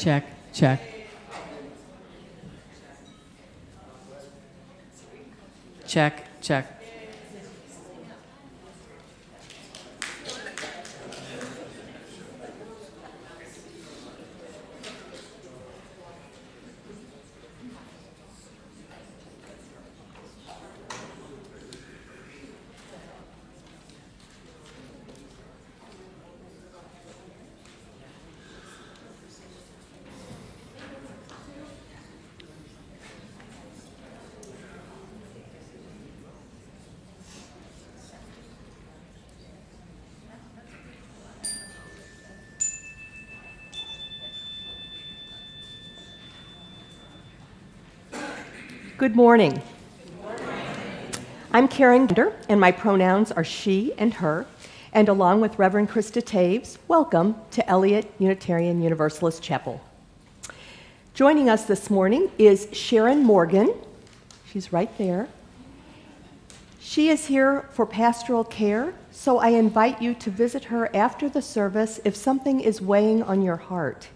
check, check. Check, check. Good morning. I'm Karen Gender, and my pronouns are she and her, and along with Reverend Krista Taves, welcome to Eliot Unitarian Universalist Chapel. Joining us this morning is Sharon Morgan. She's right there. She is here for pastoral care, so I invite you to visit her after the service if something is weighing on your heart.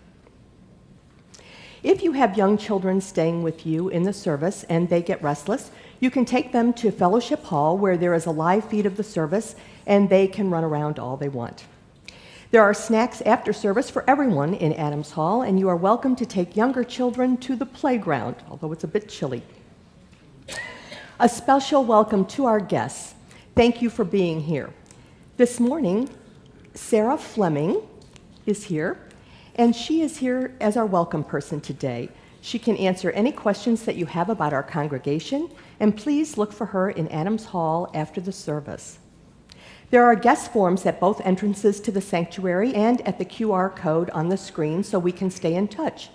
If you have young children staying with you in the service and they get restless, you can take them to Fellowship Hall where there is a live feed of the service and they can run around all they want. There are snacks after service for everyone in Adams Hall, and you are welcome to take younger children to the playground, although it's a bit chilly. A special welcome to our guests. Thank you for being here. This morning, Sarah Fleming is here. And she is here as our welcome person today. She can answer any questions that you have about our congregation, and please look for her in Adams Hall after the service. There are guest forms at both entrances to the sanctuary and at the QR code on the screen so we can stay in touch.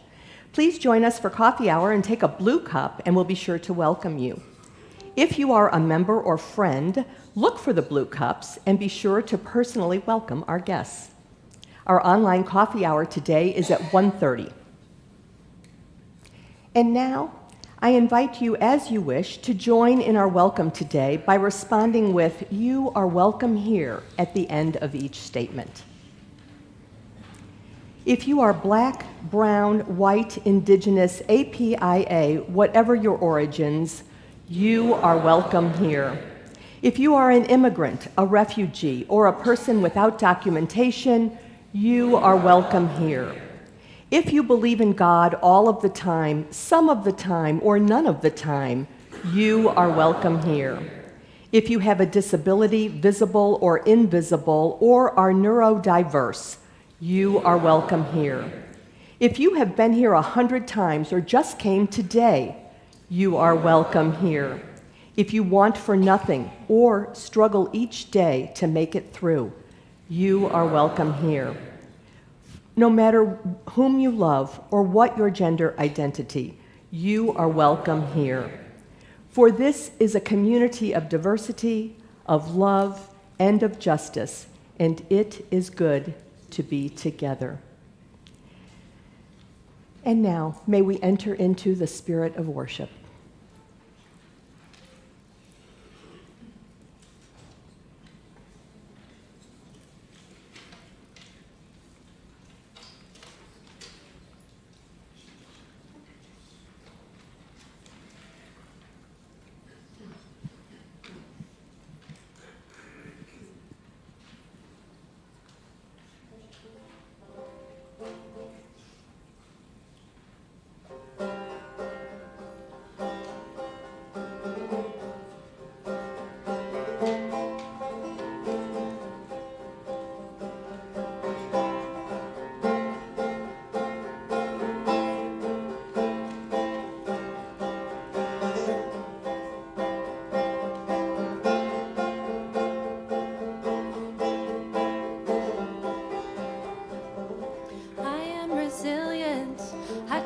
Please join us for coffee hour and take a blue cup, and we'll be sure to welcome you. If you are a member or friend, look for the blue cups and be sure to personally welcome our guests. Our online coffee hour today is at 1:30. And now, I invite you, as you wish, to join in our welcome today by responding with, "You are welcome here," at the end of each statement. If you are Black, brown, white, indigenous, APIA, whatever your origins, you are welcome here. If you are an immigrant, a refugee, or a person without documentation, you are welcome here. If you believe in God all of the time, some of the time, or none of the time, you are welcome here. If you have a disability, visible or invisible, or are neurodiverse, you are welcome here. If you have been here 100 times or just came today, you are welcome here. If you want for nothing or struggle each day to make it through, you are welcome here. No matter whom you love or what your gender identity, you are welcome here. For this is a community of diversity, of love, and of justice, and it is good to be together. And now, may we enter into the spirit of worship.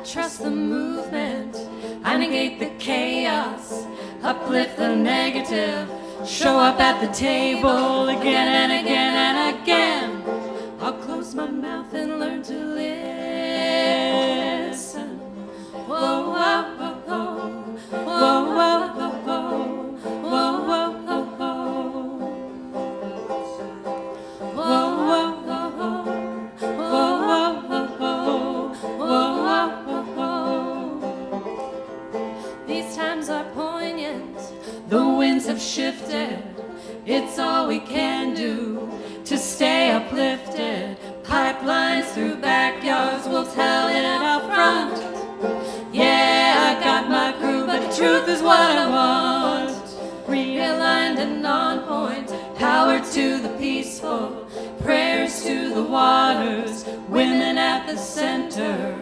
Trust the movement, I negate the chaos, uplift the negative, show up at the table again and again and again. I'll close my mouth and learn to listen. Whoa, whoa, whoa, whoa, whoa, whoa, whoa, whoa, whoa, whoa, whoa, whoa, whoa, whoa, whoa, whoa, whoa, whoa. winds have shifted. It's all we can do to stay uplifted. Pipelines through backyards will tell it out front. Yeah, I got my crew, but the truth is what I want. Realigned and on point, power to the peaceful, prayers to the waters, women at the center,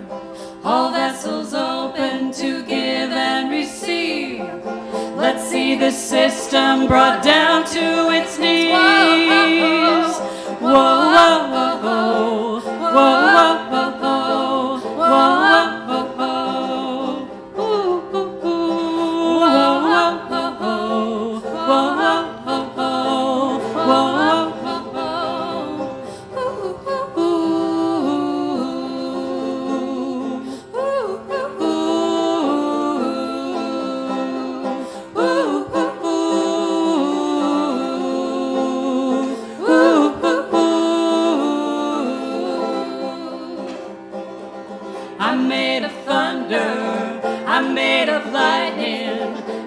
all vessels open to give and receive. Let's see the system brought down to its knees. Whoa, whoa, whoa, whoa, whoa, whoa, whoa, whoa, whoa, whoa, whoa. Ooh, ooh, ooh. Whoa, whoa, whoa, whoa, whoa, whoa, whoa, whoa, I'm made of thunder, I'm made of lightning,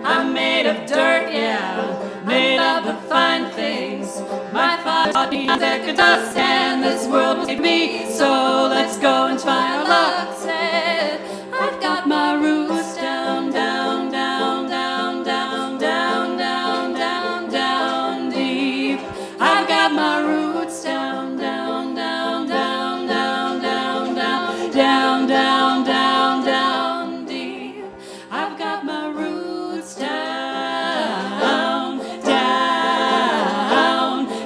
I'm made of dirt, yeah, made of the fine things. My body's like dust and this world will take me, so let's go and try our luck. Said, I've got my roots down, down, down, down, down, down, down, down, down deep. I've got my roots down, down, down, down, down, down, down, down, down, down, down deep. I've got my roots down, down,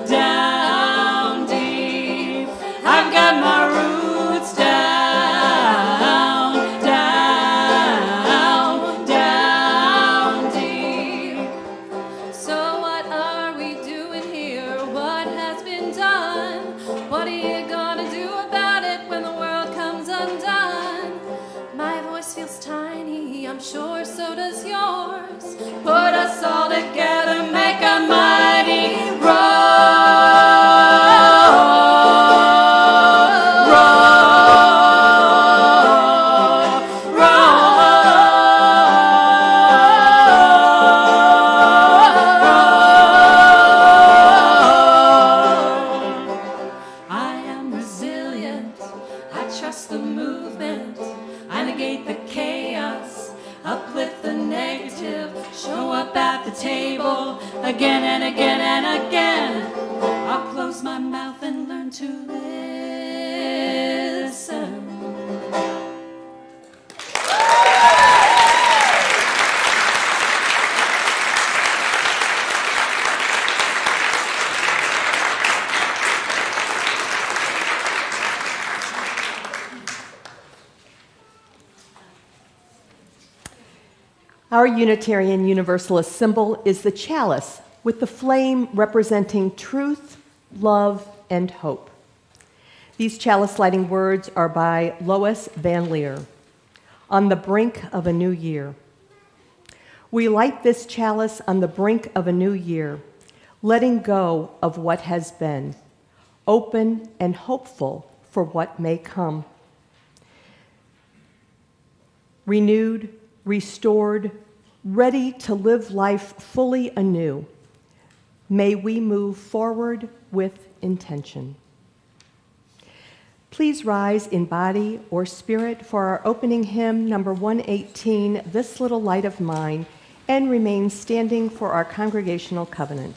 down deep. I've got my roots down, down, down deep. So what are we doing here? What has been done? What are you gonna do about it when the world comes undone? My voice feels tiny, I'm sure so does yours. Put us all together, make a mighty I am resilient, I trust the movement, I negate the chaos, uplift the negative, show up at the table again and again and again. I'll close my mouth and learn to listen. Our Unitarian Universalist symbol is the chalice, with the flame representing truth, love, and hope. These chalice lighting words are by Lois Van Leer. On the brink of a new year. We light this chalice on the brink of a new year, letting go of what has been, open and hopeful for what may come. Renewed, restored, ready to live life fully anew. May we move forward with intention. Please rise in body or spirit for our opening hymn, number 118, This Little Light of Mine, and remain standing for our congregational covenant.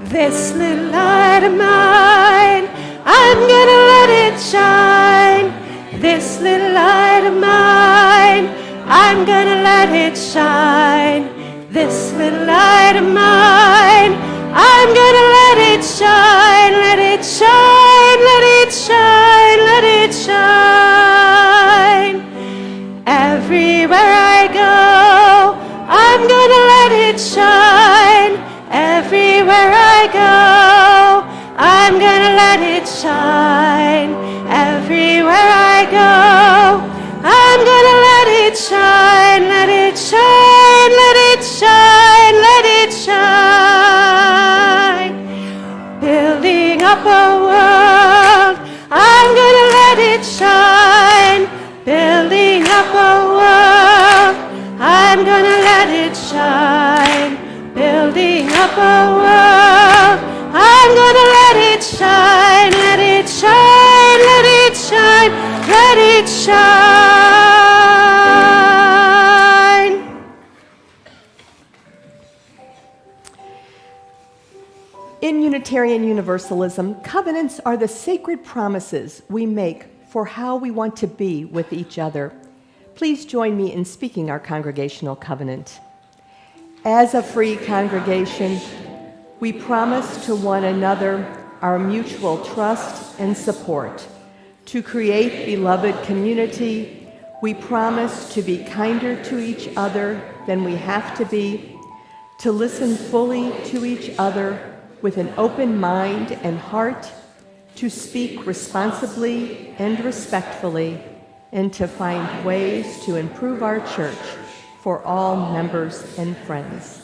This little light of mine, I'm gonna let it shine. This little light of mine, I'm gonna let it shine. This little light of mine, I'm gonna let it shine, let it shine, let it shine, let it shine. Everywhere I go, I'm gonna let it shine. Everywhere I go, I'm gonna let it shine. Everywhere I go, it shine. Building up a world, I'm gonna let it shine, let it shine, let it shine, let it shine. In Unitarian Universalism, covenants are the sacred promises we make for how we want to be with each other. Please join me in speaking our congregational covenant. As a free congregation, we promise to one another our mutual trust and support. To create beloved community, we promise to be kinder to each other than we have to be, to listen fully to each other with an open mind and heart, to speak responsibly and respectfully, and to find ways to improve our church for all members and friends.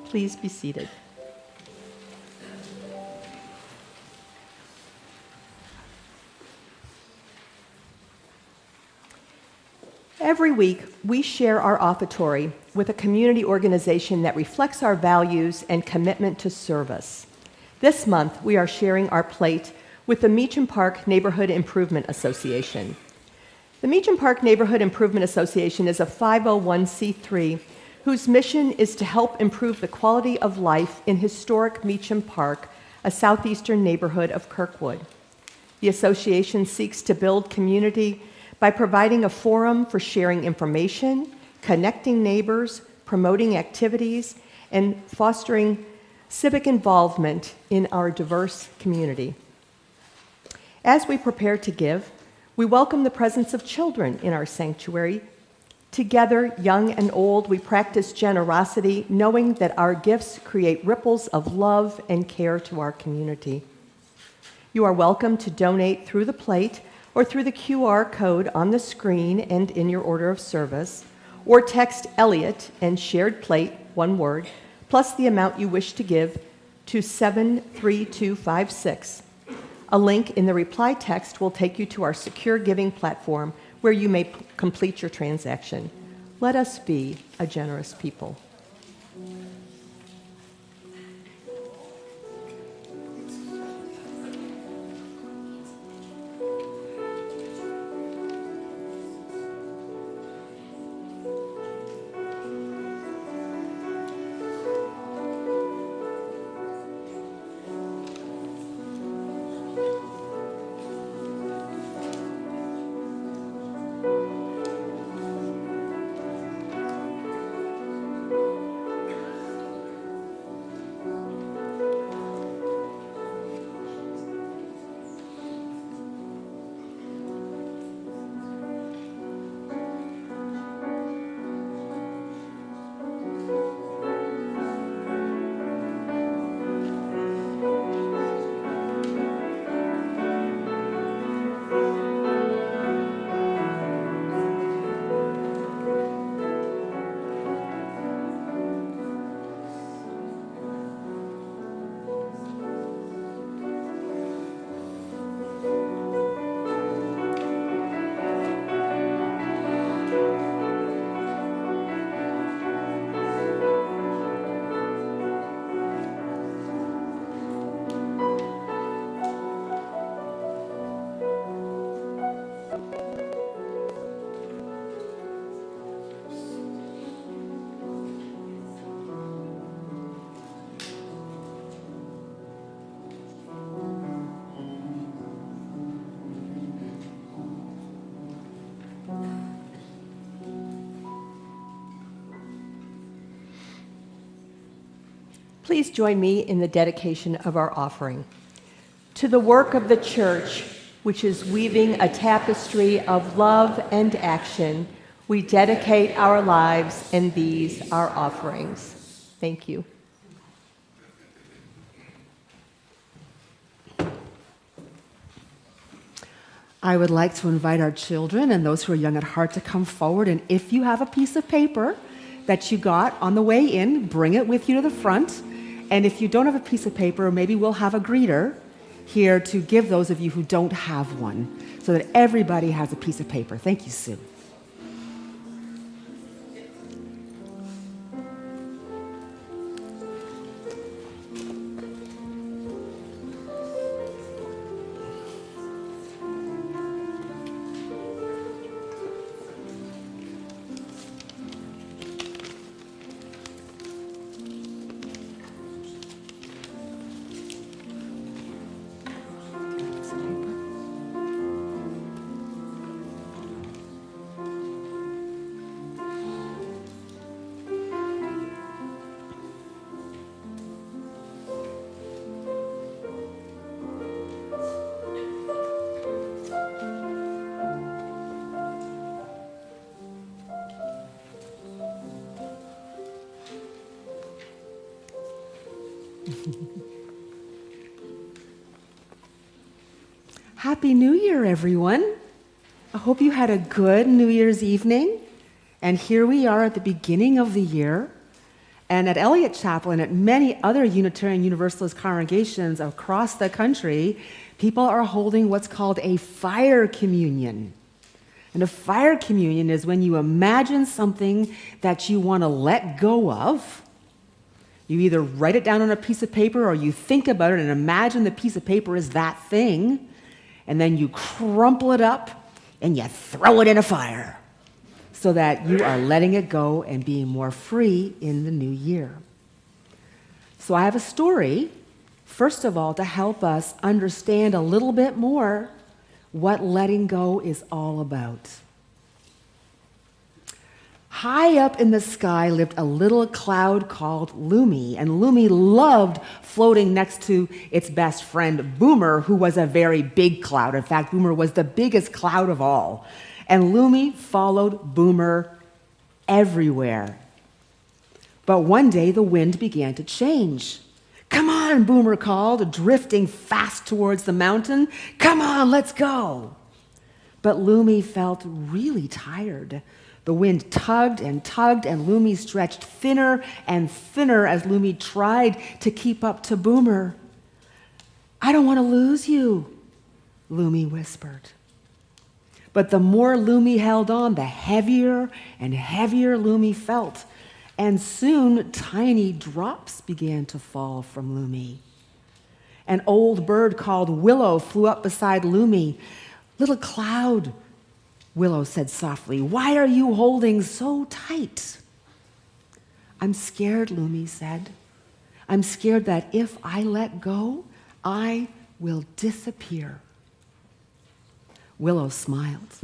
Please be seated. Every week, we share our offertory with a community organization that reflects our values and commitment to service. This month, we are sharing our plate with the Meacham Park Neighborhood Improvement Association. The Meacham Park Neighborhood Improvement Association is a 501c3 whose mission is to help improve the quality of life in historic Meacham Park, a southeastern neighborhood of Kirkwood. The association seeks to build community by providing a forum for sharing information, connecting neighbors, promoting activities, and fostering civic involvement in our diverse community. As we prepare to give, we welcome the presence of children in our sanctuary. Together, young and old, we practice generosity, knowing that our gifts create ripples of love and care to our community. You are welcome to donate through the plate or through the QR code on the screen and in your order of service, or text Eliot and shared plate, one word, plus the amount you wish to give to 73256. A link in the reply text will take you to our secure giving platform where you may complete your transaction. Let us be a generous people. Please join me in the dedication of our offering. To the work of the church, which is weaving a tapestry of love and action, we dedicate our lives and these our offerings. Thank you. I would like to invite our children and those who are young at heart to come forward, and if you have a piece of paper that you got on the way in, bring it with you to the front. And if you don't have a piece of paper, maybe we'll have a greeter here to give those of you who don't have one, so that everybody has a piece of paper. Thank you, Sue. Happy New Year, everyone. I hope you had a good New Year's evening. And here we are at the beginning of the year. And at Eliot Chapel and at many other Unitarian Universalist congregations across the country, people are holding what's called a fire communion. And a fire communion is when you imagine something that you want to let go of. You either write it down on a piece of paper or you think about it and imagine the piece of paper is that thing. And then you crumple it up and you throw it in a fire so that you are letting it go and being more free in the new year. So I have a story, first of all, to help us understand a little bit more what letting go is all about. High up in the sky lived a little cloud called Lumi, and Lumi loved floating next to its best friend, Boomer, who was a very big cloud. In fact, Boomer was the biggest cloud of all. And Lumi followed Boomer everywhere. But one day, the wind began to change. "Come on," Boomer called, drifting fast towards the mountain. "Come on, let's go." But Lumi felt really tired. The wind tugged, and Lumi stretched thinner and thinner as Lumi tried to keep up to Boomer. "I don't want to lose you," Lumi whispered. But the more Lumi held on, the heavier and heavier Lumi felt. And soon, tiny drops began to fall from Lumi. An old bird called Willow flew up beside Lumi. "Little cloud," Willow said softly, "why are you holding so tight?" "I'm scared," Lumi said. "I'm scared that if I let go, I will disappear." Willow smiled.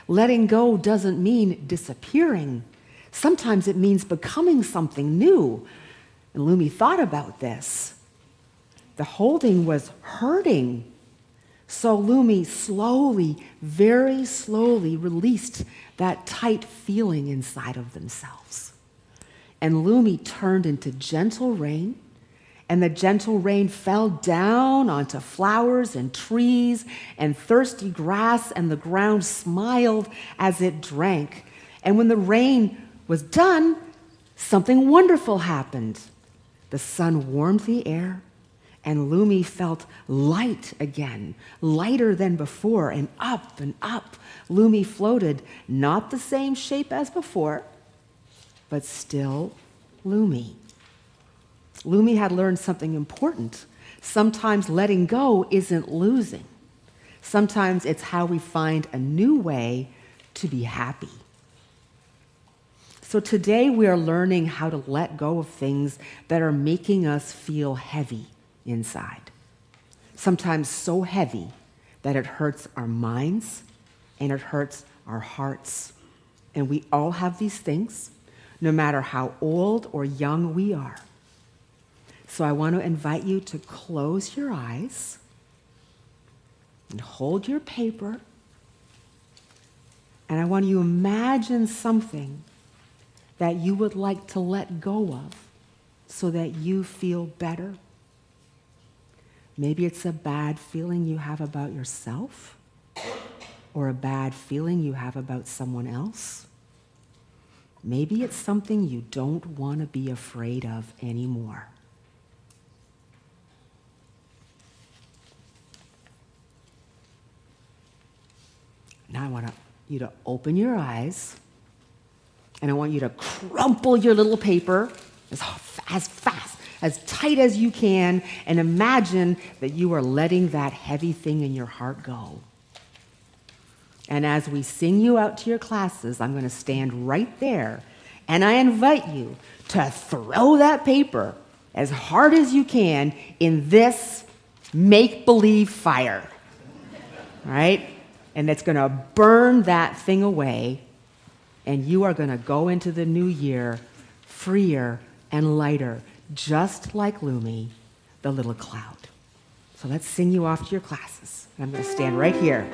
Letting go doesn't mean disappearing. Sometimes it means becoming something new. And Lumi thought about this. The holding was hurting. So Lumi slowly, very slowly released that tight feeling inside of themselves. And Lumi turned into gentle rain, and the gentle rain fell down onto flowers and trees and thirsty grass, and the ground smiled as it drank. And when the rain was done, something wonderful happened. The sun warmed the air, and Lumi felt light again, lighter than before, and up Lumi floated, not the same shape as before, but still Lumi. Lumi had learned something important. Sometimes letting go isn't losing. Sometimes it's how we find a new way to be happy. So today we are learning how to let go of things that are making us feel heavy inside. Sometimes so heavy that it hurts our minds and it hurts our hearts. And we all have these things, no matter how old or young we are. So I want to invite you to close your eyes and hold your paper. And I want you to imagine something that you would like to let go of so that you feel better. Maybe it's a bad feeling you have about yourself, or a bad feeling you have about someone else. Maybe it's something you don't want to be afraid of anymore. Now I want you to open your eyes, and I want you to crumple your little paper as fast, as tight as you can, and imagine that you are letting that heavy thing in your heart go. And as we sing you out to your classes, I'm going to stand right there, and I invite you to throw that paper as hard as you can in this make-believe fire, all right? And it's going to burn that thing away, and you are going to go into the new year freer and lighter, just like Lumi, the little cloud. So let's sing you off to your classes. I'm going to stand right here.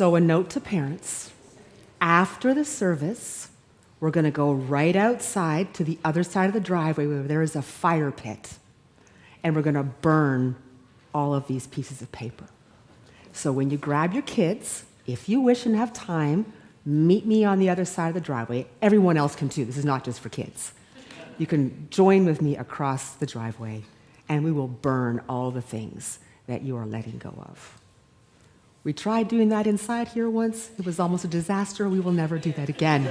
So a note to parents, after the service, we're going to go right outside to the other side of the driveway where there is a fire pit, and we're going to burn all of these pieces of paper. So when you grab your kids, if you wish and have time, meet me on the other side of the driveway. Everyone else can too. This is not just for kids. You can join with me across the driveway, and we will burn all the things that you are letting go of. We tried doing that inside here once. It was almost a disaster. We will never do that again.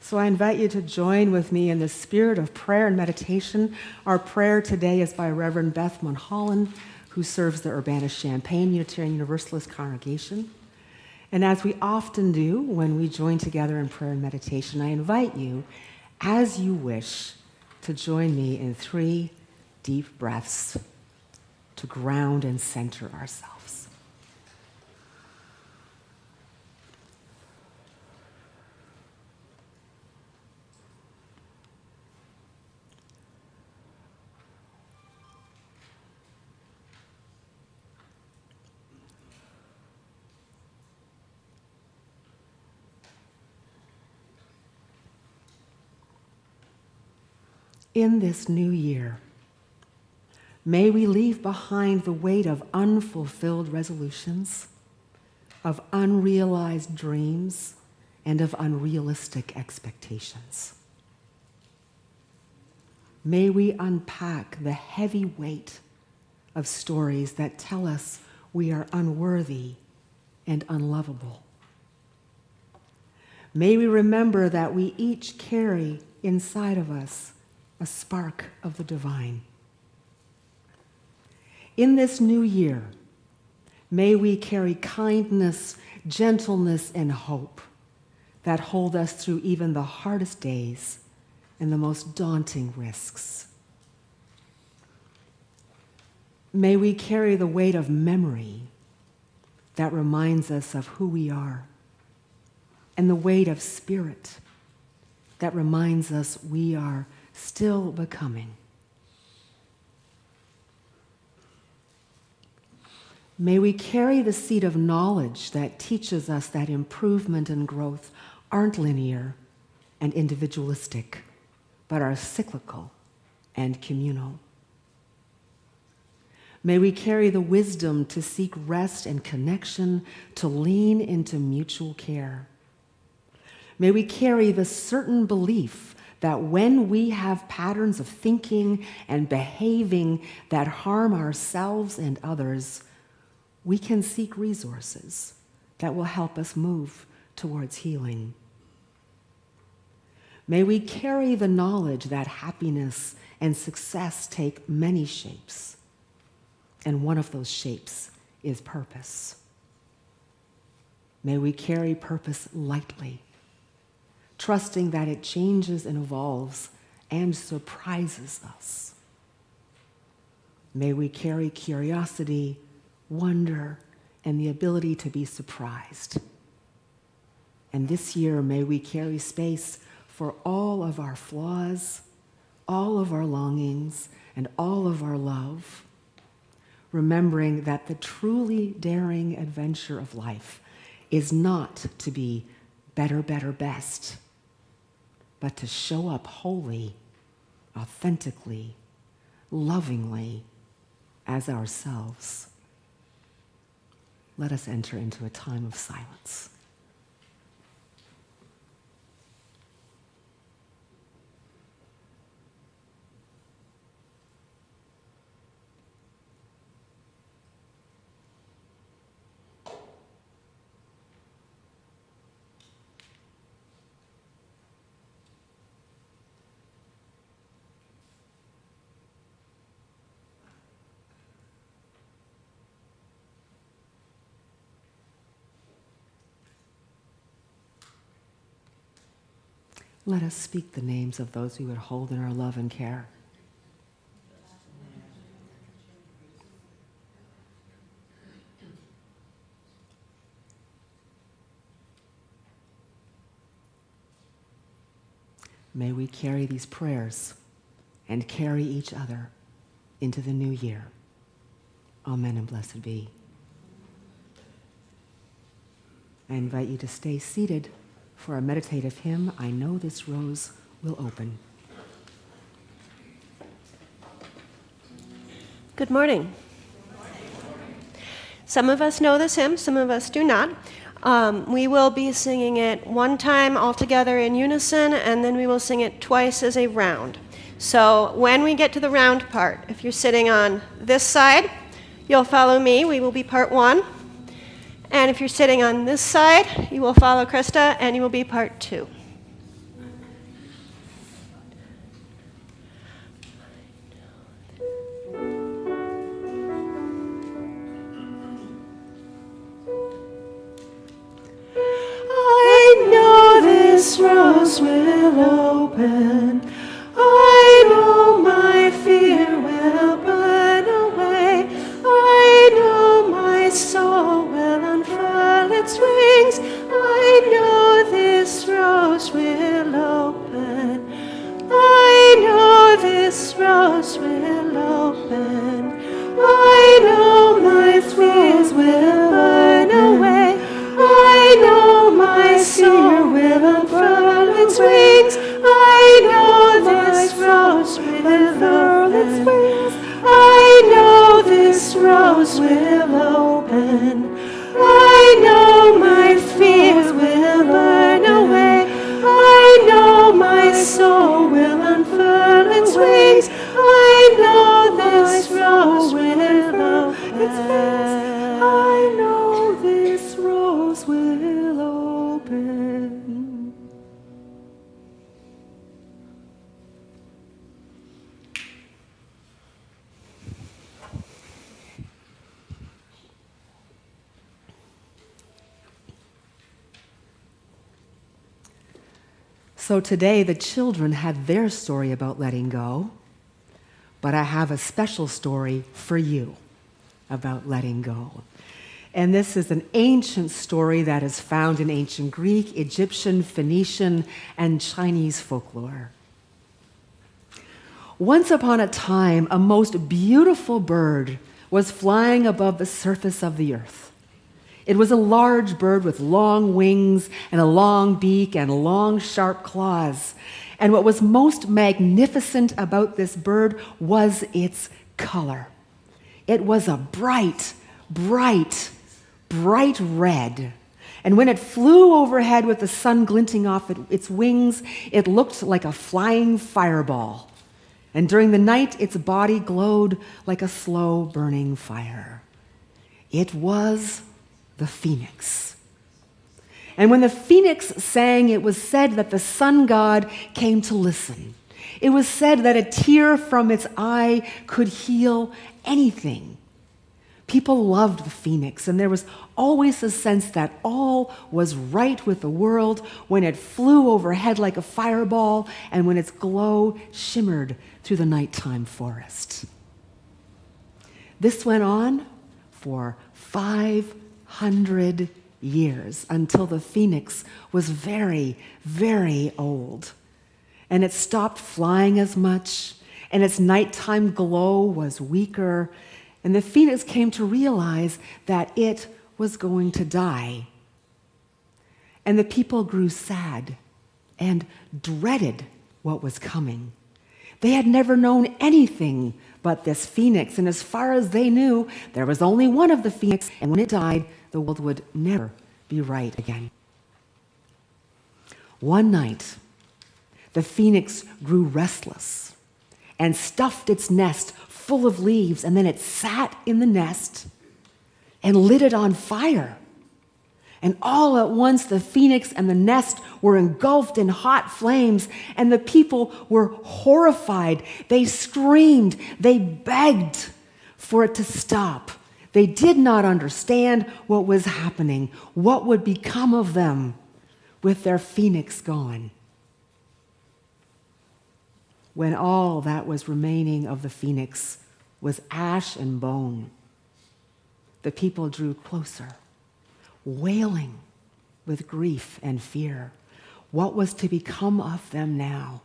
So I invite you to join with me in the spirit of prayer and meditation. Our prayer today is by Reverend Beth Mulholland, who serves the Urbana-Champaign Unitarian Universalist congregation. And as we often do when we join together in prayer and meditation, I invite you, as you wish, to join me in 3 deep breaths to ground and center ourselves. In this new year, may we leave behind the weight of unfulfilled resolutions, of unrealized dreams, and of unrealistic expectations. May we unpack the heavy weight of stories that tell us we are unworthy and unlovable. May we remember that we each carry inside of us a spark of the divine. In this new year, may we carry kindness, gentleness, and hope that hold us through even the hardest days and the most daunting risks. May we carry the weight of memory that reminds us of who we are, and the weight of spirit that reminds us we are still becoming. May we carry the seed of knowledge that teaches us that improvement and growth aren't linear and individualistic, but are cyclical and communal. May we carry the wisdom to seek rest and connection, to lean into mutual care. May we carry the certain belief that when we have patterns of thinking and behaving that harm ourselves and others, we can seek resources that will help us move towards healing. May we carry the knowledge that happiness and success take many shapes, and one of those shapes is purpose. May we carry purpose lightly, trusting that it changes and evolves and surprises us. May we carry curiosity, wonder, and the ability to be surprised. And this year, may we carry space for all of our flaws, all of our longings, and all of our love, remembering that the truly daring adventure of life is not to be better, better, best, but to show up wholly, authentically, lovingly as ourselves. Let us enter into a time of silence. Let us speak the names of those we would hold in our love and care. May we carry these prayers and carry each other into the new year. Amen and blessed be. I invite you to stay seated for a meditative hymn, I Know This Rose Will Open. Good morning. Some of us know this hymn, some of us do not. We will be singing it one time all together in unison, and then we will sing it twice as a round. So when we get to the round part, if you're sitting on this side, you'll follow me. We will be part one. And if you're sitting on this side, you will follow Krista, and you will be part two. I know this rose will open. I know my fear will burn away. I know my soul will unfurl its wings. I know this rose will open. I know this rose will open. I know my fears will burn away. I know my soul will unfurl its wings. I know this rose will unfurl its wings. I know this rose will open. I know my fears will burn away. I know my soul will unfurl its wings. I know this rose will open its wings. I know this rose will open. So today the children had their story about letting go, but I have a special story for you about letting go. And this is an ancient story that is found in ancient Greek, Egyptian, Phoenician, and Chinese folklore. Once upon a time, a most beautiful bird was flying above the surface of the earth. It was a large bird with long wings and a long beak and long, sharp claws. And what was most magnificent about this bird was its color. It was a bright, bright red. And when it flew overhead with the sun glinting off its wings, it looked like a flying fireball. And during the night, its body glowed like a slow burning fire. It was the phoenix. And when the phoenix sang, it was said that the sun god came to listen. It was said that a tear from its eye could heal anything. People loved the phoenix, and there was always a sense that all was right with the world when it flew overhead like a fireball and when its glow shimmered through the nighttime forest. This went on for 500 years until the phoenix was very, very old. And it stopped flying as much, and its nighttime glow was weaker, and the phoenix came to realize that it was going to die. And the people grew sad and dreaded what was coming. They had never known anything but this phoenix, and as far as they knew, there was only one of the phoenix, and when it died, the world would never be right again. One night, the phoenix grew restless and stuffed its nest full of leaves, and then it sat in the nest and lit it on fire. And all at once, the phoenix and the nest were engulfed in hot flames, and the people were horrified. They screamed, they begged for it to stop. They did not understand what was happening, what would become of them with their phoenix gone. When all that was remaining of the phoenix was ash and bone, the people drew closer, wailing with grief and fear. What was to become of them now?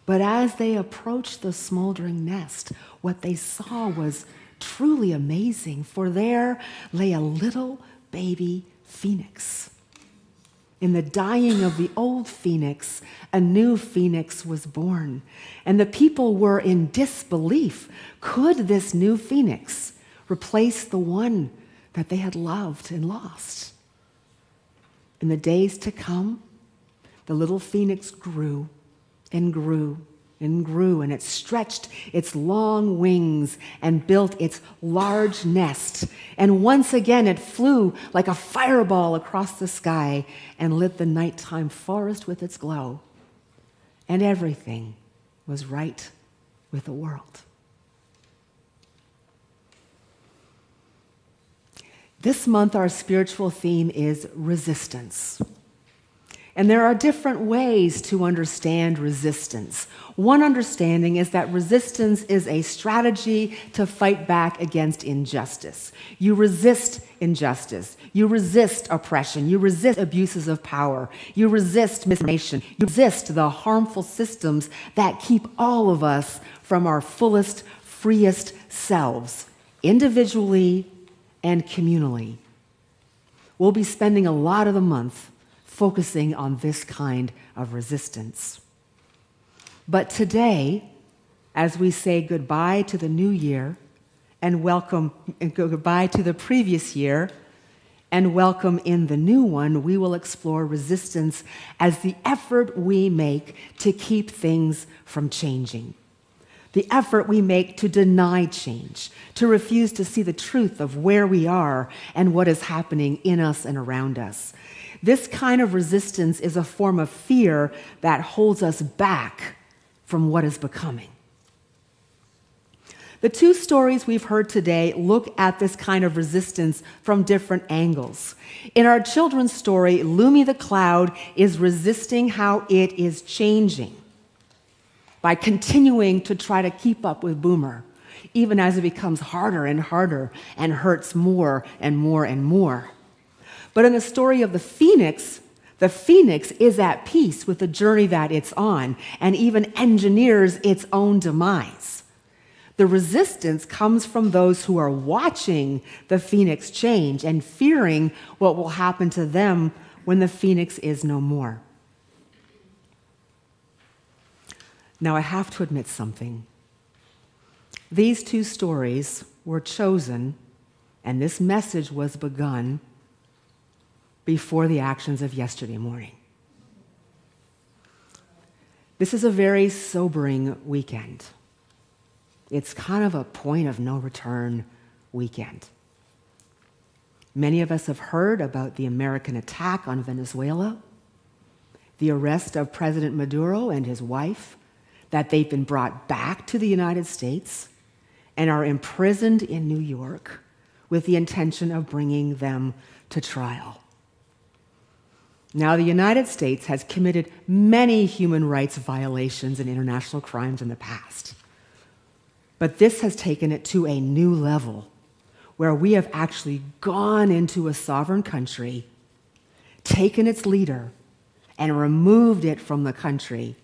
But as they approached the smoldering nest, what they saw was truly amazing, for there lay a little baby phoenix. In the dying of the old phoenix, a new phoenix was born, and the people were in disbelief. Could this new phoenix replace the one that they had loved and lost? In the days to come, the little phoenix grew and grew and grew, and it stretched its long wings and built its large nest. And once again, it flew like a fireball across the sky and lit the nighttime forest with its glow. And everything was right with the world. This month, our spiritual theme is resistance. And there are different ways to understand resistance. One understanding is that resistance is a strategy to fight back against injustice. You resist injustice. You resist oppression. You resist abuses of power. You resist misinformation. You resist the harmful systems that keep all of us from our fullest, freest selves, individually and communally. We'll be spending a lot of the month focusing on this kind of resistance. But today, as we say goodbye to the new year and welcome and go goodbye to the previous year and welcome in the new one, we will explore resistance as the effort we make to keep things from changing. The effort we make to deny change, to refuse to see the truth of where we are and what is happening in us and around us. This kind of resistance is a form of fear that holds us back from what is becoming. The two stories we've heard today look at this kind of resistance from different angles. In our children's story, Lumi the Cloud is resisting how it is changing by continuing to try to keep up with Boomer, even as it becomes harder and harder and hurts more and more and more. But in the story of the phoenix is at peace with the journey that it's on and even engineers its own demise. The resistance comes from those who are watching the phoenix change and fearing what will happen to them when the phoenix is no more. Now, I have to admit something. These two stories were chosen, and this message was begun before the actions of yesterday morning. This is a very sobering weekend. It's kind of a point of no return weekend. Many of us have heard about the American attack on Venezuela, the arrest of President Maduro and his wife, that they've been brought back to the United States and are imprisoned in New York with the intention of bringing them to trial. Now, the United States has committed many human rights violations and international crimes in the past. But this has taken it to a new level where we have actually gone into a sovereign country, taken its leader, and removed it from the country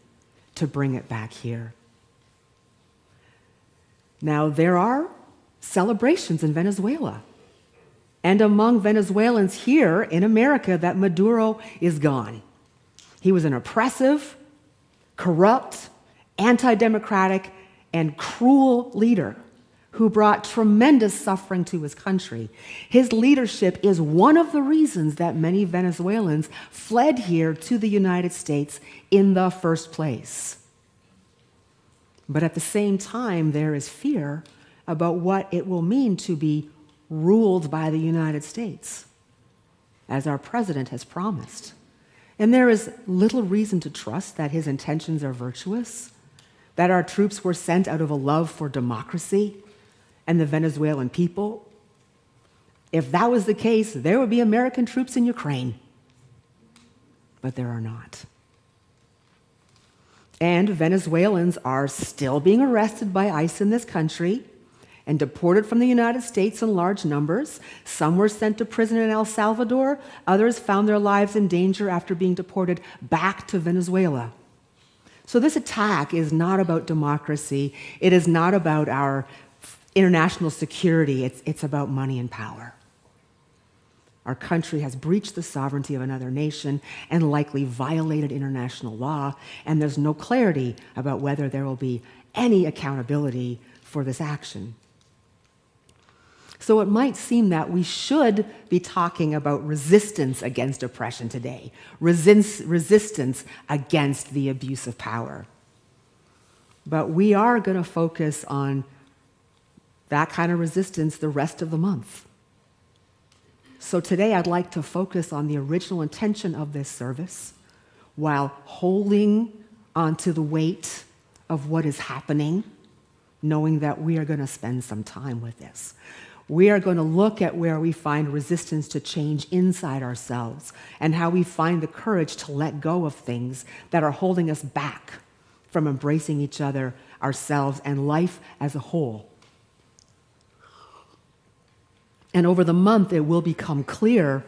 to bring it back here. Now, there are celebrations in Venezuela. And among Venezuelans here in America, that Maduro is gone. He was an oppressive, corrupt, anti-democratic, and cruel leader who brought tremendous suffering to his country. His leadership is one of the reasons that many Venezuelans fled here to the United States in the first place. But at the same time, there is fear about what it will mean to be ruled by the United States, as our president has promised. And there is little reason to trust that his intentions are virtuous, that our troops were sent out of a love for democracy and the Venezuelan people. If that was the case, there would be American troops in Ukraine. But there are not. And Venezuelans are still being arrested by ICE in this country and deported from the United States in large numbers. Some were sent to prison in El Salvador. Others found their lives in danger after being deported back to Venezuela. So this attack is not about democracy. It is not about our international security. It's about money and power. Our country has breached the sovereignty of another nation and likely violated international law, and there's no clarity about whether there will be any accountability for this action. So it might seem that we should be talking about resistance against oppression today, resistance against the abuse of power. But we are going to focus on that kind of resistance the rest of the month. So today I'd like to focus on the original intention of this service while holding onto the weight of what is happening, knowing that we are going to spend some time with this. We are going to look at where we find resistance to change inside ourselves and how we find the courage to let go of things that are holding us back from embracing each other, ourselves, and life as a whole. And over the month, it will become clear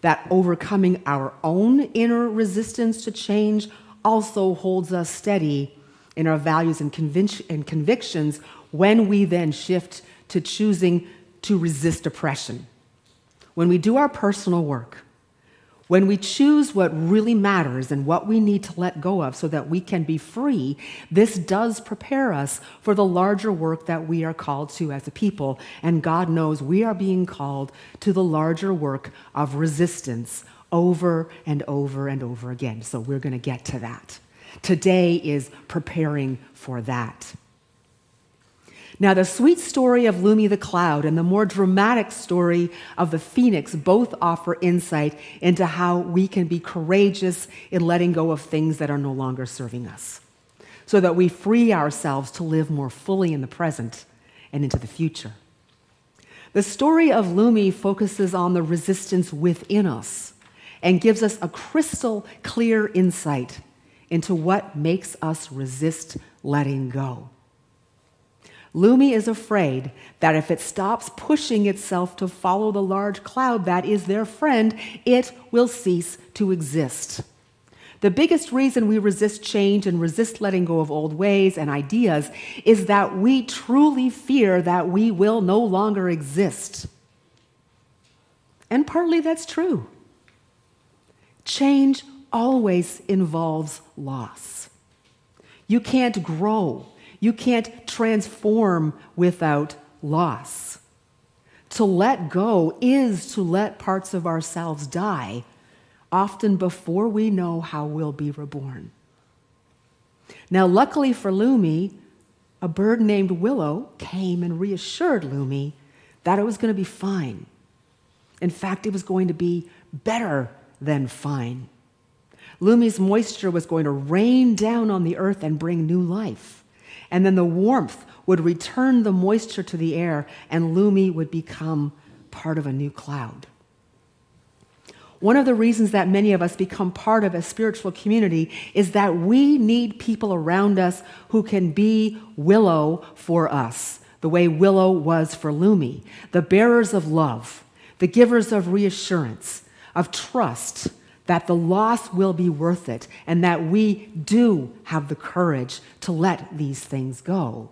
that overcoming our own inner resistance to change also holds us steady in our values and convictions when we then shift to choosing to resist oppression. When we do our personal work, when we choose what really matters and what we need to let go of so that we can be free, this does prepare us for the larger work that we are called to as a people. And God knows we are being called to the larger work of resistance over and over and over again. So we're going to get to that. Today is preparing for that. Now, the sweet story of Lumi the Cloud and the more dramatic story of the Phoenix both offer insight into how we can be courageous in letting go of things that are no longer serving us, so that we free ourselves to live more fully in the present and into the future. The story of Lumi focuses on the resistance within us and gives us a crystal clear insight into what makes us resist letting go. Lumi is afraid that if it stops pushing itself to follow the large cloud that is their friend, it will cease to exist. The biggest reason we resist change and resist letting go of old ways and ideas is that we truly fear that we will no longer exist. And partly that's true. Change always involves loss. You can't grow. You can't transform without loss. To let go is to let parts of ourselves die, often before we know how we'll be reborn. Now, luckily for Lumi, a bird named Willow came and reassured Lumi that it was going to be fine. In fact, it was going to be better than fine. Lumi's moisture was going to rain down on the earth and bring new life. And then the warmth would return the moisture to the air, and Lumi would become part of a new cloud. One of the reasons that many of us become part of a spiritual community is that we need people around us who can be Willow for us, the way Willow was for Lumi, the bearers of love, the givers of reassurance, of trust, that the loss will be worth it, and that we do have the courage to let these things go.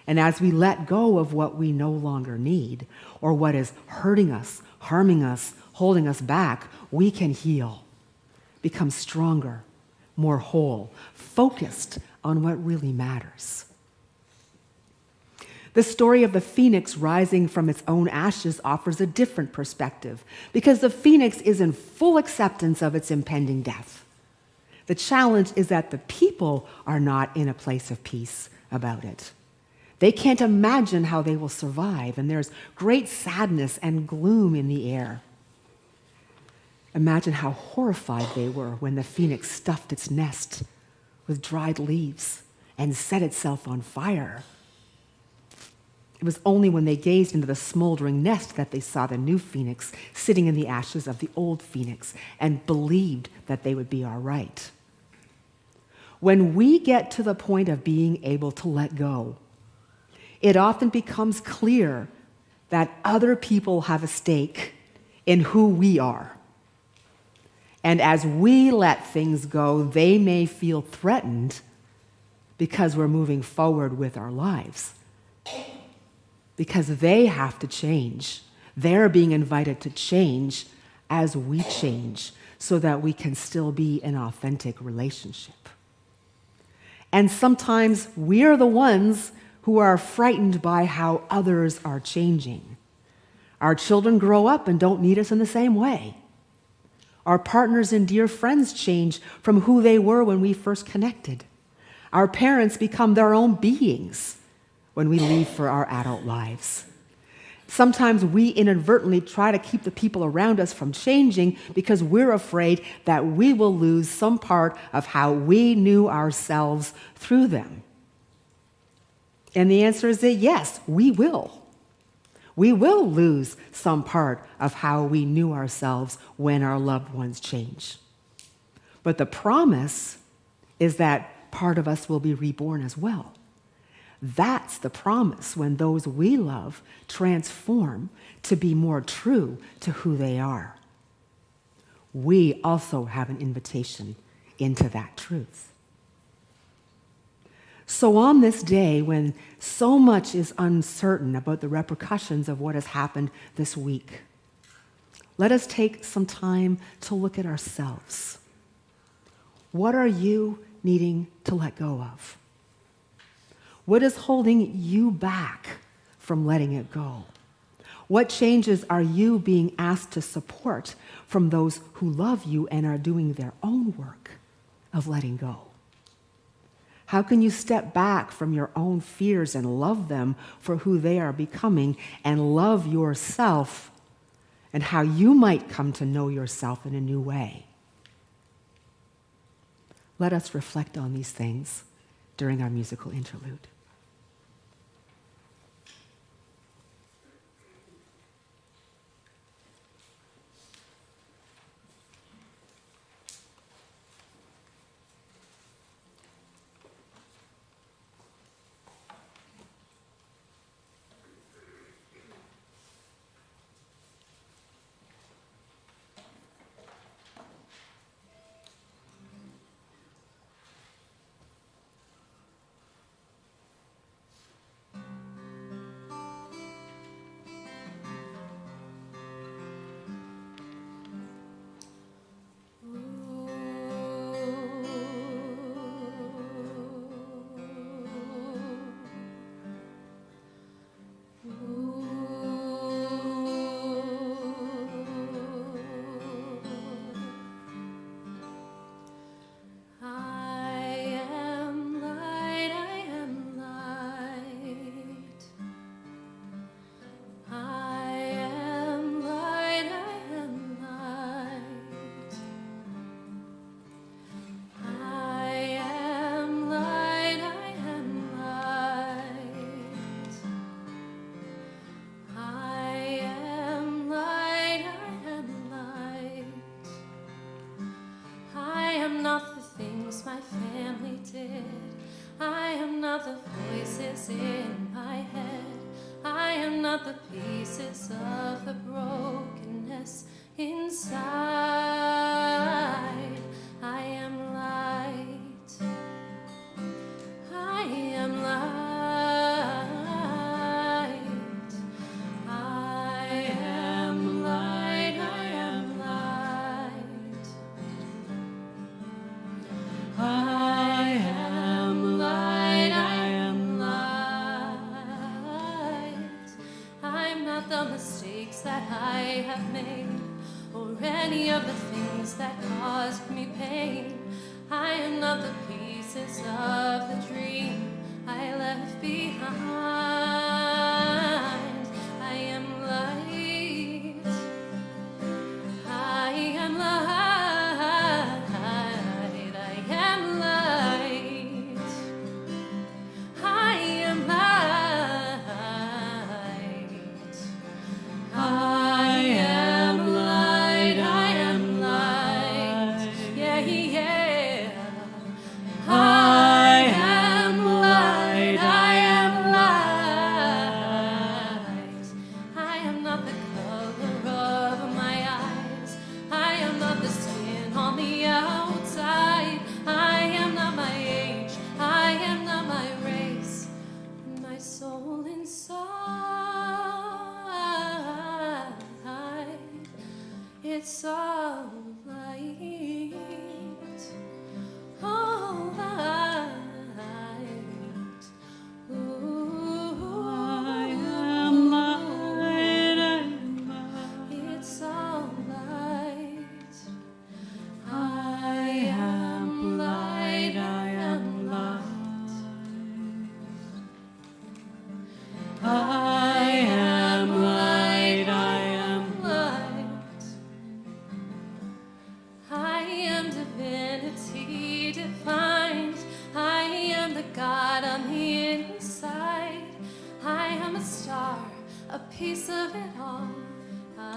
And as we let go of what we no longer need, or what is hurting us, harming us, holding us back, we can heal, become stronger, more whole, focused on what really matters. The story of the phoenix rising from its own ashes offers a different perspective, because the phoenix is in full acceptance of its impending death. The challenge is that the people are not in a place of peace about it. They can't imagine how they will survive, and there's great sadness and gloom in the air. Imagine how horrified they were when the phoenix stuffed its nest with dried leaves and set itself on fire. It was only when they gazed into the smoldering nest that they saw the new phoenix sitting in the ashes of the old phoenix and believed that they would be all right. When we get to the point of being able to let go, it often becomes clear that other people have a stake in who we are. And as we let things go, they may feel threatened because we're moving forward with our lives. Because they have to change. They're being invited to change as we change so that we can still be in authentic relationship. And sometimes we're the ones who are frightened by how others are changing. Our children grow up and don't need us in the same way. Our partners and dear friends change from who they were when we first connected. Our parents become their own beings when we leave for our adult lives. Sometimes we inadvertently try to keep the people around us from changing because we're afraid that we will lose some part of how we knew ourselves through them. And the answer is that yes, we will. We will lose some part of how we knew ourselves when our loved ones change. But the promise is that part of us will be reborn as well. That's the promise when those we love transform to be more true to who they are. We also have an invitation into that truth. So on this day, when so much is uncertain about the repercussions of what has happened this week, let us take some time to look at ourselves. What are you needing to let go of? What is holding you back from letting it go? What changes are you being asked to support from those who love you and are doing their own work of letting go? How can you step back from your own fears and love them for who they are becoming and love yourself and how you might come to know yourself in a new way? Let us reflect on these things during our musical interlude. In my head, I am not the pieces of the brokenness inside. I am light. I am light. I am light. I am light. I am light. I am light. I'm not the mistakes that I have made, or any of the things that caused me pain. I am not the pieces of the dream I left behind. I am light. I am light. I am light. I am light. I am light. I am light. Yeah, yeah. I am light. I am light. God on the inside. I am a star, a piece of it all. I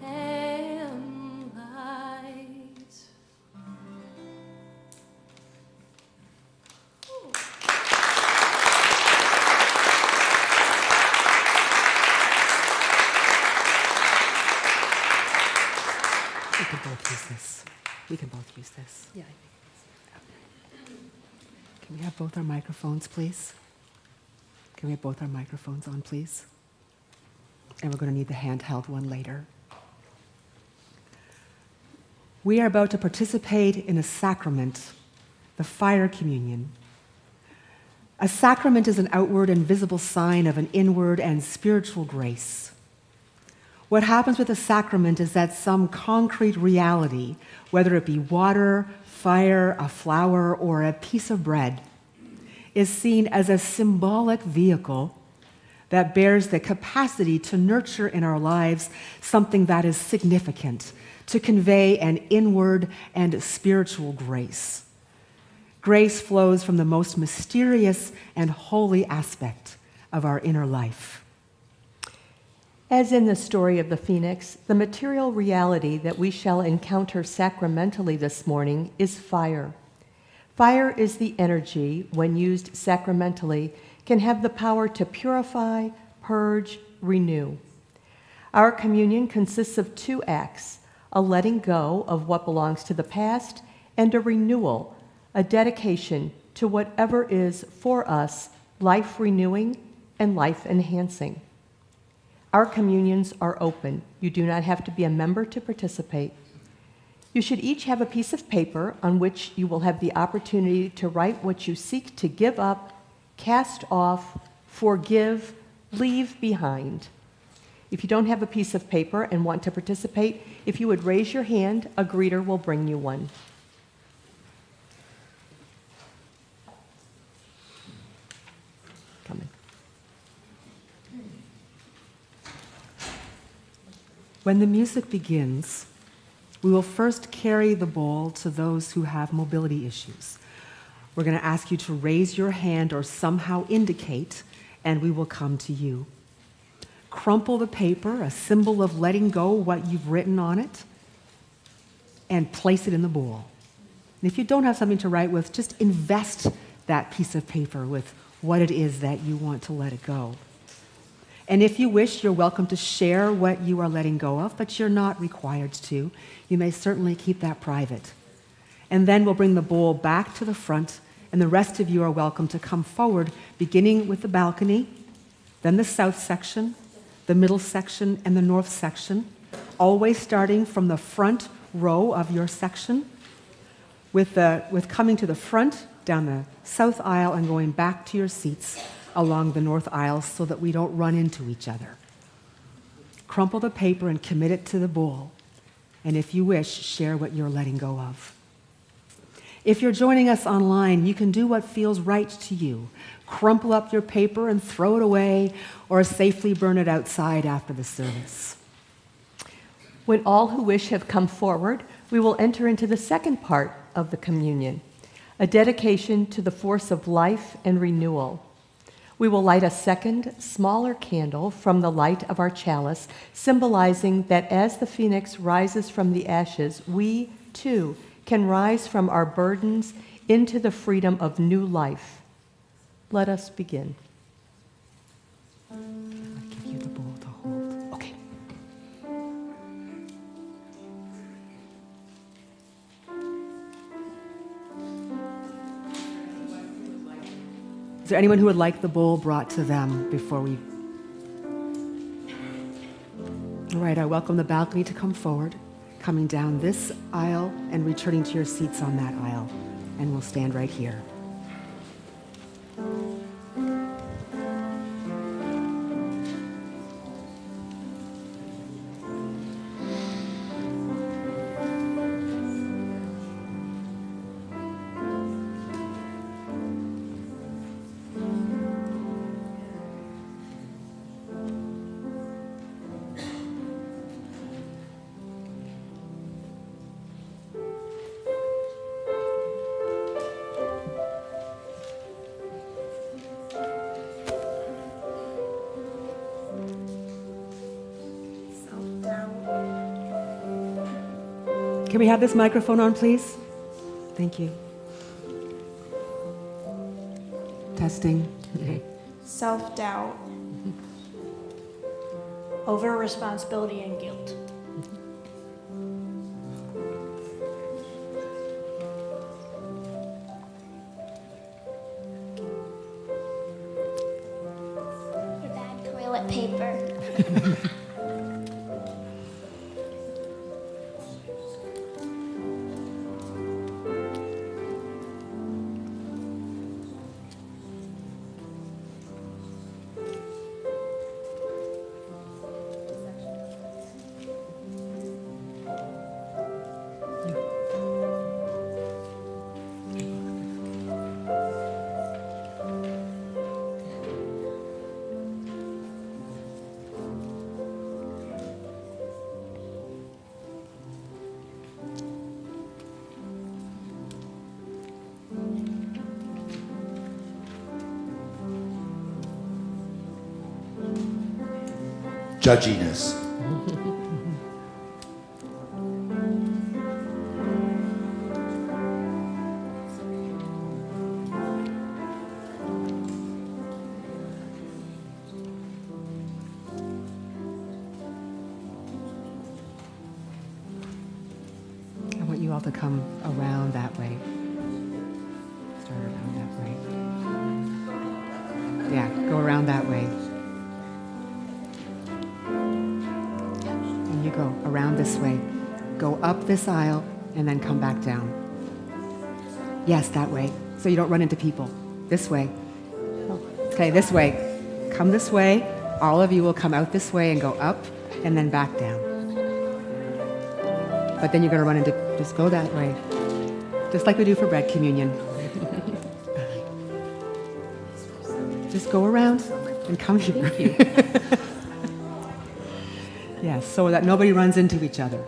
am light. We can both use this. We can both use this. Yeah. Can we have both our microphones, please? Can we have both our microphones on, please? And we're going to need the handheld one later. We are about to participate in a sacrament, the fire communion. A sacrament is an outward and visible sign of an inward and spiritual grace. What happens with a sacrament is that some concrete reality, whether it be water, fire, a flower, or a piece of bread, is seen as a symbolic vehicle that bears the capacity to nurture in our lives something that is significant, to convey an inward and spiritual grace. Grace flows from the most mysterious and holy aspect of our inner life. As in the story of the phoenix, the material reality that we shall encounter sacramentally this morning is fire. Fire is the energy, when used sacramentally, can have the power to purify, purge, renew. Our communion consists of two acts, a letting go of what belongs to the past and a renewal, a dedication to whatever is for us life-renewing and life-enhancing. Our communions are open. You do not have to be a member to participate. You should each have a piece of paper on which you will have the opportunity to write what you seek to give up, cast off, forgive, leave behind. If you don't have a piece of paper and want to participate, if you would raise your hand, a greeter will bring you one. Come in. When the music begins, we will first carry the bowl to those who have mobility issues. We're going to ask you to raise your hand or somehow indicate, and we will come to you. Crumple the paper, a symbol of letting go what you've written on it, and place it in the bowl. And if you don't have something to write with, just invest that piece of paper with what it is that you want to let it go. And if you wish, you're welcome to share what you are letting go of, but you're not required to. You may certainly keep that private. And then we'll bring the bowl back to the front, and the rest of you are welcome to come forward, beginning with the balcony, then the south section, the middle section, and the north section, always starting from the front row of your section, with coming to the front, down the south aisle, and going back to your seats along the north aisle so that we don't run into each other. Crumple the paper and commit it to the bowl. And if you wish, share what you're letting go of. If you're joining us online, you can do what feels right to you. Crumple up your paper and throw it away, or safely burn it outside after the service. When all who wish have come forward, we will enter into the second part of the communion, a dedication to the force of life and renewal. We will light a second, smaller candle from the light of our chalice, symbolizing that as the phoenix rises from the ashes, we, too, can rise from our burdens into the freedom of new life. Let us begin. I'll give you the bowl to hold. Okay. Is there anyone who would like the bowl brought to them before we... All right, I welcome the balcony to come forward, coming down this aisle and returning to your seats on that aisle. And we'll stand right here. Can we have this microphone on, please? Thank you. Testing. Okay. Self-doubt, over-responsibility, and guilt. Your bad toilet paper. Judginess. I want you all to come around that way. Start around that way. Yeah, go around that way. And you go around this way. Go up this aisle and then come back down. Yes, that way. So you don't run into people. This way. Okay, this way. Come this way. All of you will come out this way and go up and then back down. But then you're going to run into, just go that way. Just like we do for bread communion. Just go around and come here. Yes, so that nobody runs into each other.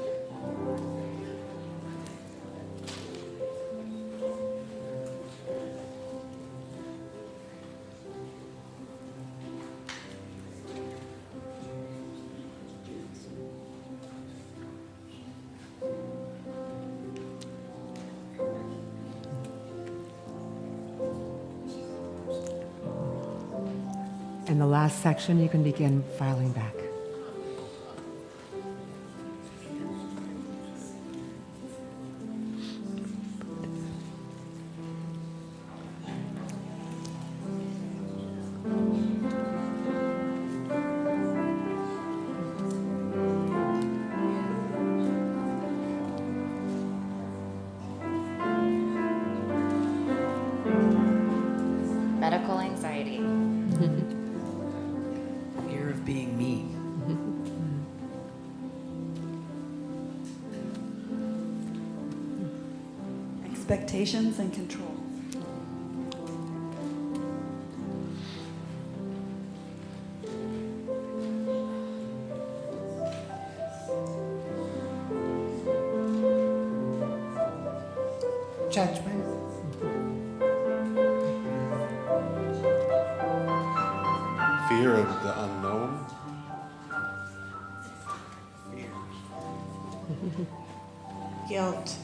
In the last section, you can begin filing back. Medical anxiety. Fear of being me. Expectations and control. Judgment. Fear of the unknown. Guilt.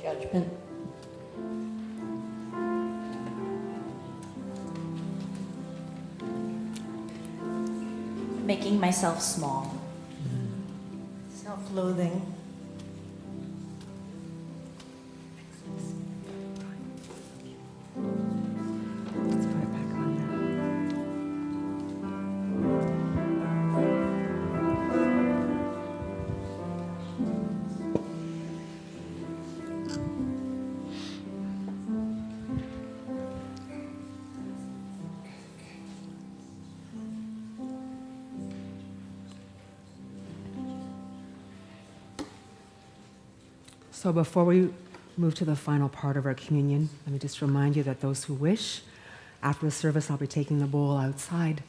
Judgment. Making myself small. Self-loathing. Let's put it back on there. So before we move to the final part of our communion, let me just remind you that those who wish, after the service, I'll be taking the bowl outside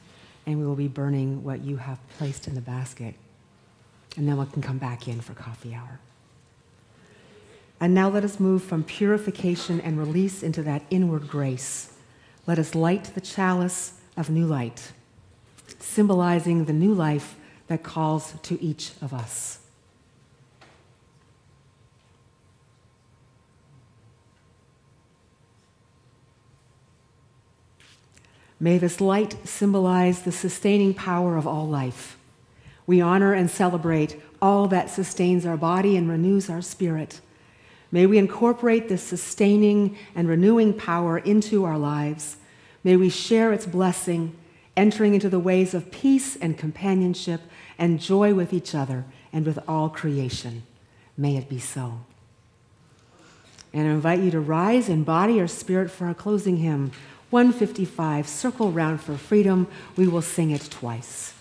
and we will be burning what you have placed in the basket. And then we can come back in for coffee hour. And now let us move from purification and release into that inward grace. Let us light the chalice of new light. symbolizing the new life that calls to each of us. May this light symbolize the sustaining power of all life. We honor and celebrate all that sustains our body and renews our spirit. May we incorporate this sustaining and renewing power into our lives. May we share its blessing, entering into the ways of peace and companionship and joy with each other and with all creation. May it be so. And I invite you to rise in body or spirit for our closing hymn, 155, Circle Round for Freedom. We will sing it twice.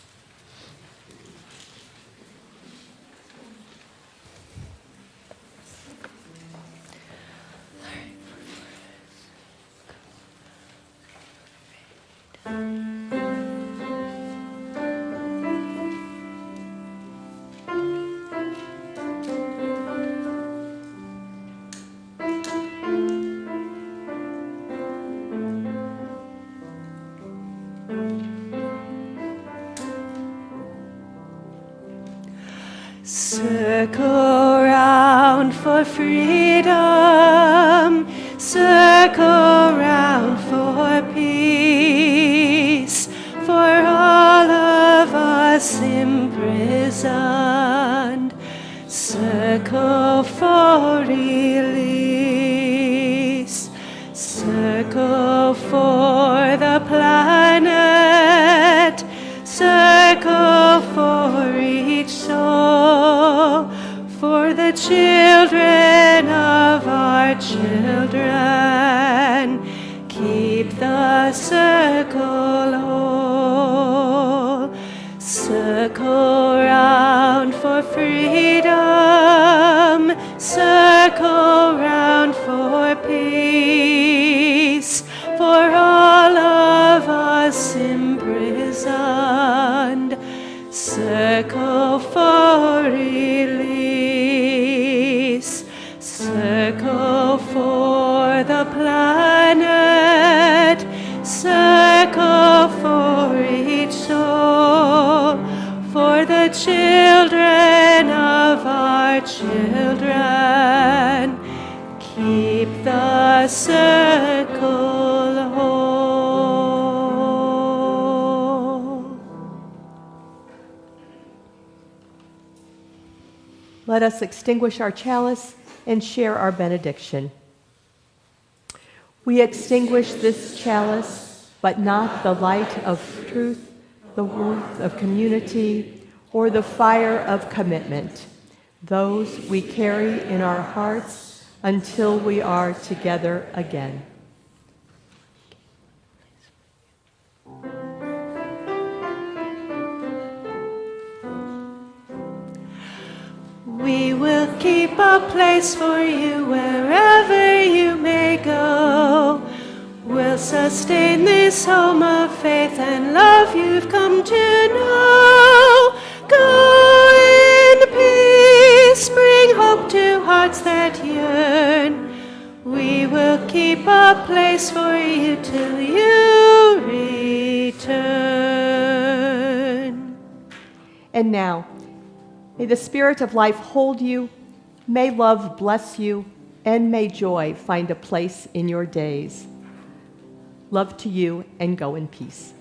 Circle round for freedom, circle round for peace, for all of us imprisoned. Circle for release, circle for the planet, circle for each soul, for the children of our children. Keep the circle whole. Circle round for freedom, circle round for peace, for all of us imprisoned. Circle for release, circle for the planet, circle for each soul, for the children of our children. Keep the circle whole. Let us extinguish our chalice and share our benediction. We extinguish this chalice, but not the light of truth, the warmth of community, or the fire of commitment. Those we carry in our hearts until we are together again. We will keep a place for you wherever you may go. We'll sustain this home of faith and love you've come to know. Go in peace, bring hope to hearts that yearn. We will keep a place for you till you return. And now, may the Spirit of life hold you, may love bless you, and may joy find a place in your days. Love to you, and go in peace.